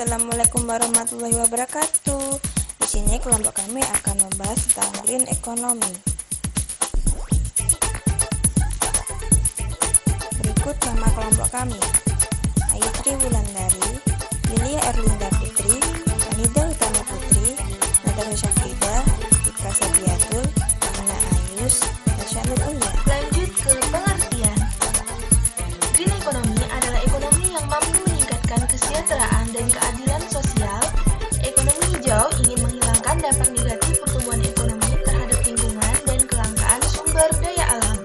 Assalamualaikum warahmatullahi wabarakatuh. Di sini kelompok kami akan membahas tentang green economy. Berikut nama kelompok kami: Ayutri Wulandari, Lilia Erlinda Putri, Anida Utama Putri, Natasha Syafrida, Ika Sabiatul, Ana Ayus, dan Syanur Ulia. Lanjut ke pengertian. Green economy adalah ekonomi yang mampu meningkatkan kesejahteraan dan keadilan sosial. Ekonomi hijau ingin menghilangkan dampak negatif pertumbuhan ekonomi terhadap lingkungan dan kelangkaan sumber daya alam.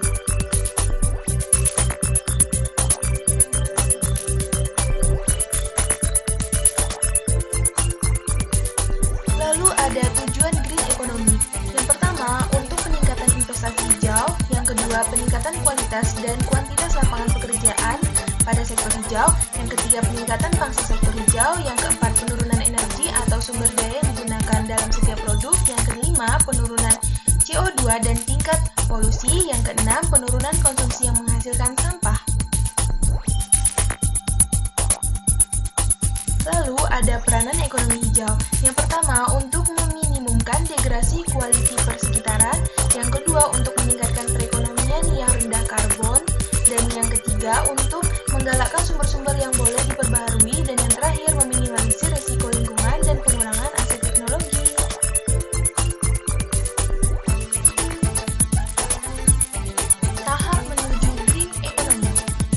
Lalu ada tujuan green economy. Yang pertama, untuk peningkatan investasi hijau. Yang kedua, peningkatan kualitas dan kuantitas lapangan pekerjaan pada sektor hijau. Yang ketiga, peningkatan pangsa sektor hijau. Yang keempat, penurunan energi atau sumber daya yang digunakan dalam setiap produk. Yang kelima, penurunan CO2 dan tingkat polusi. Yang keenam, penurunan konsumsi yang menghasilkan sampah. Lalu ada peranan ekonomi hijau. Yang pertama, untuk meminimumkan degradasi kualitas persekitaran. Yang kedua, untuk meningkatkan perekonomian yang rendah karbon. Dan yang ketiga, untuk menggalakkan sumber-sumber yang boleh diperbaharui. Dan yang terakhir, meminimalisir risiko lingkungan dan pengurangan aset teknologi. Tahap menuju green economy.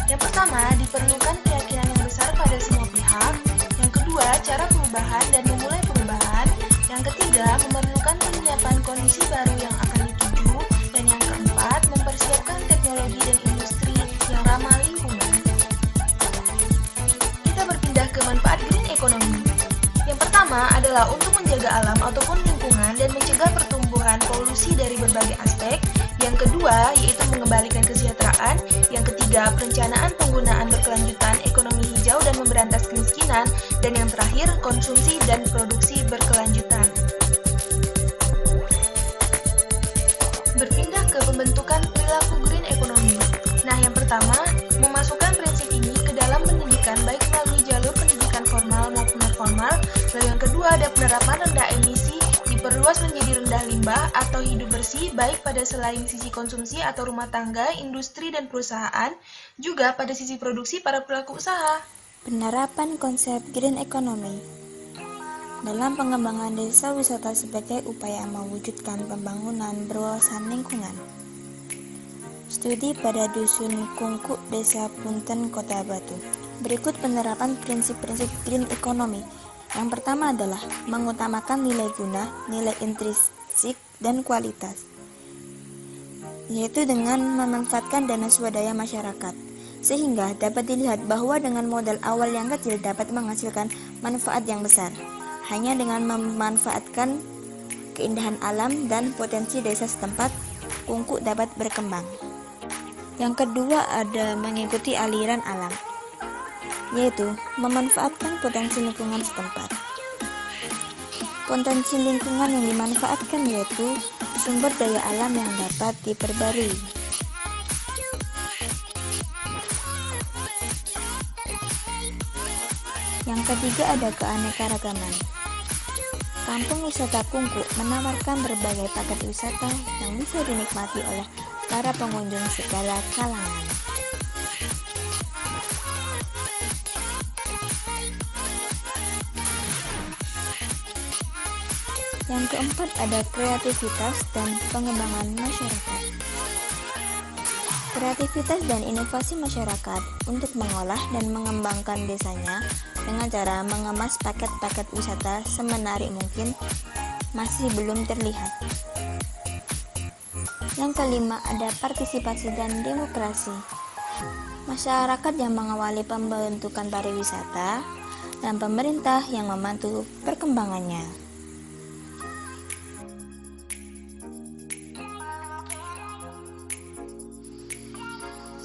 Yang pertama, diperlukan keyakinan yang besar pada semua pihak. Yang kedua, cara perubahan dan memulai perubahan. Yang ketiga, memerlukan penyiapan kondisi baru yang akan dituju. Dan yang keempat, mempersiapkan teknologi dan industri yang ramah lingkungan. Kita berpindah ke manfaat green economy. Yang pertama adalah untuk menjaga alam ataupun lingkungan dan mencegah pertumbuhan polusi dari berbagai aspek. Yang kedua, yaitu mengembalikan kesejahteraan. Yang ketiga, perencanaan penggunaan berkelanjutan ekonomi hijau dan memberantas kemiskinan. Dan yang terakhir, konsumsi dan produksi berkelanjutan. Berpindah ke pembentukan perilaku green economy. Nah, yang pertama, memasukkan prinsip ini ke dalam pendidikan baik melalui jalur pendidikan formal maupun non formal. Lalu yang kedua, ada penerapan rendah emisi, diperluas menjadi rendah limbah atau hidup bersih baik pada selain sisi konsumsi atau rumah tangga, industri dan perusahaan, juga pada sisi produksi para pelaku usaha. Penerapan konsep green economy dalam pengembangan desa wisata sebagai upaya mewujudkan pembangunan berwawasan lingkungan. Studi pada Dusun Kungkuk, Desa Punten, Kota Batu. Berikut penerapan prinsip-prinsip green economy. Yang pertama adalah mengutamakan nilai guna, nilai intrinsik, dan kualitas, yaitu dengan memanfaatkan dana swadaya masyarakat, sehingga dapat dilihat bahwa dengan modal awal yang kecil dapat menghasilkan manfaat yang besar. Hanya dengan memanfaatkan keindahan alam dan potensi desa setempat, Kungkuk dapat berkembang. Yang kedua ada mengikuti aliran alam, yaitu memanfaatkan potensi lingkungan setempat. Potensi lingkungan yang dimanfaatkan yaitu sumber daya alam yang dapat diperbarui. Yang ketiga ada keanekaragaman. Kampung wisata Kungkuk menawarkan berbagai paket wisata yang bisa dinikmati oleh para pengunjung segala kalangan. Yang keempat ada kreativitas dan pengembangan masyarakat. Kreativitas dan inovasi masyarakat untuk mengolah dan mengembangkan desanya dengan cara mengemas paket-paket wisata semenarik mungkin masih belum terlihat. Yang kelima ada partisipasi dan demokrasi. Masyarakat yang mengawali pembentukan pariwisata dan pemerintah yang membantu perkembangannya.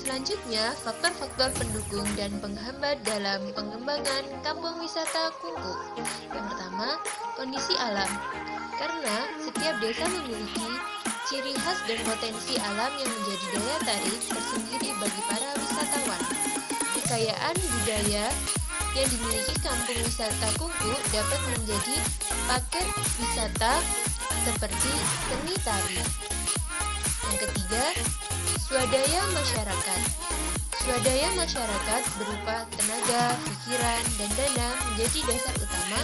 Selanjutnya, faktor-faktor pendukung dan penghambat dalam pengembangan kampung wisata Kungkuk. Yang pertama, kondisi alam. Karena setiap desa memiliki ciri khas dan potensi alam yang menjadi daya tarik tersendiri bagi para wisatawan. Kekayaan budaya yang dimiliki kampung wisata Kungku dapat menjadi paket wisata seperti seni tari. Yang ketiga, swadaya masyarakat. Swadaya masyarakat berupa tenaga, pikiran, dan dana menjadi dasar utama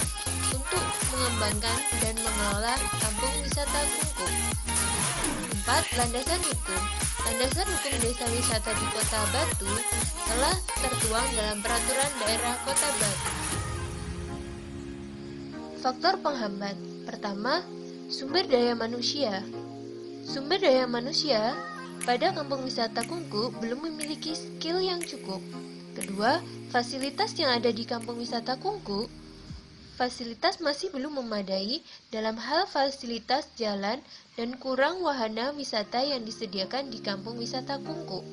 untuk mengembangkan dan mengelola kampung wisata Kungku. 4. Landasan hukum. Landasan hukum desa wisata di Kota Batu telah tertuang dalam Peraturan Daerah Kota Batu. Faktor penghambat. Pertama, sumber daya manusia. Sumber daya manusia pada kampung wisata Kungku belum memiliki skill yang cukup. Kedua, fasilitas yang ada di kampung wisata Kungku, fasilitas masih belum memadai dalam hal fasilitas jalan dan kurang wahana wisata yang disediakan di kampung wisata Kungku.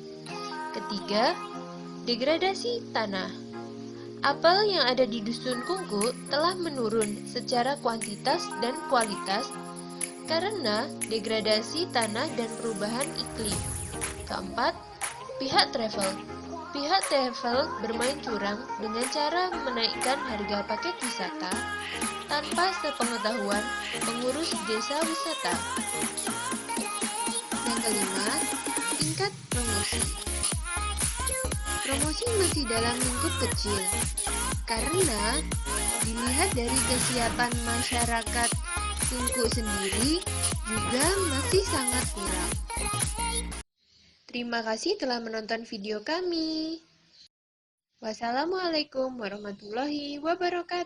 Ketiga, degradasi tanah. Apel yang ada di Dusun Kungku telah menurun secara kuantitas dan kualitas karena degradasi tanah dan perubahan iklim. Keempat, pihak travel. Pihak travel bermain curang dengan cara menaikkan harga paket wisata tanpa sepengetahuan pengurus desa wisata. Yang kelima, tingkat promosi. Promosi masih dalam lingkup kecil karena dilihat dari kesiapan masyarakat Kungku sendiri juga masih sangat kurang. Terima kasih telah menonton video kami. Wassalamualaikum warahmatullahi wabarakatuh.